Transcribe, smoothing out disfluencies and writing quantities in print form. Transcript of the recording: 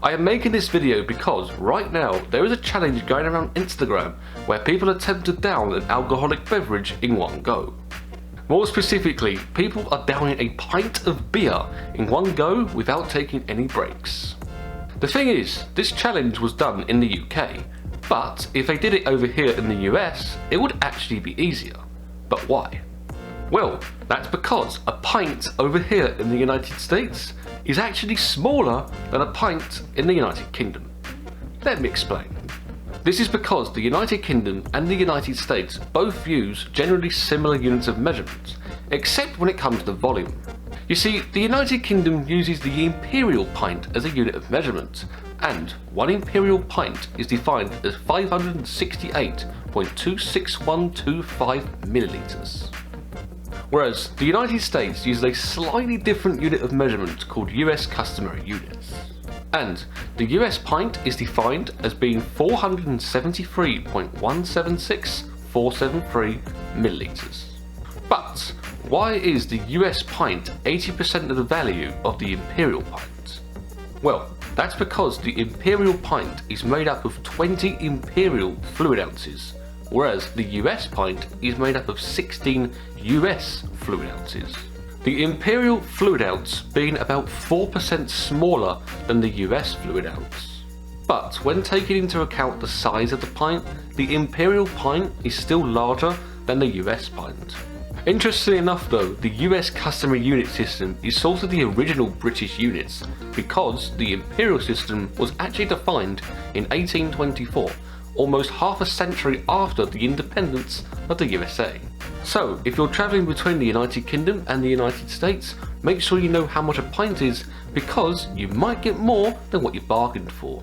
I am making this video because right now there is a challenge going around Instagram where people attempt to down an alcoholic beverage in one go. More specifically, people are downing a pint of beer in one go without taking any breaks. The thing is, this challenge was done in the UK, but if they did it over here in the US, it would actually be easier. But why? Well, that's because a pint over here in the United States is actually smaller than a pint in the United Kingdom. Let me explain. This is because the United Kingdom and the United States both use generally similar units of measurement, except when it comes to volume. You see, the United Kingdom uses the imperial pint as a unit of measurement, and 1 imperial pint is defined as 568.26125 millilitres. Whereas the United States uses a slightly different unit of measurement called US customary units. And the US pint is defined as being 473.176473 millilitres. But why is the US pint 80% of the value of the imperial pint? Well, that's because the imperial pint is made up of 20 imperial fluid ounces, whereas the US pint is made up of 16 US fluid ounces. The imperial fluid ounce being about 4% smaller than the US fluid ounce. But when taking into account the size of the pint, the imperial pint is still larger than the US pint. Interestingly enough though, the US customary unit system is sort of the original British units, because the imperial system was actually defined in 1824, almost half a century after the independence of the USA. So, if you're travelling between the United Kingdom and the United States, make sure you know how much a pint is, because you might get more than what you bargained for.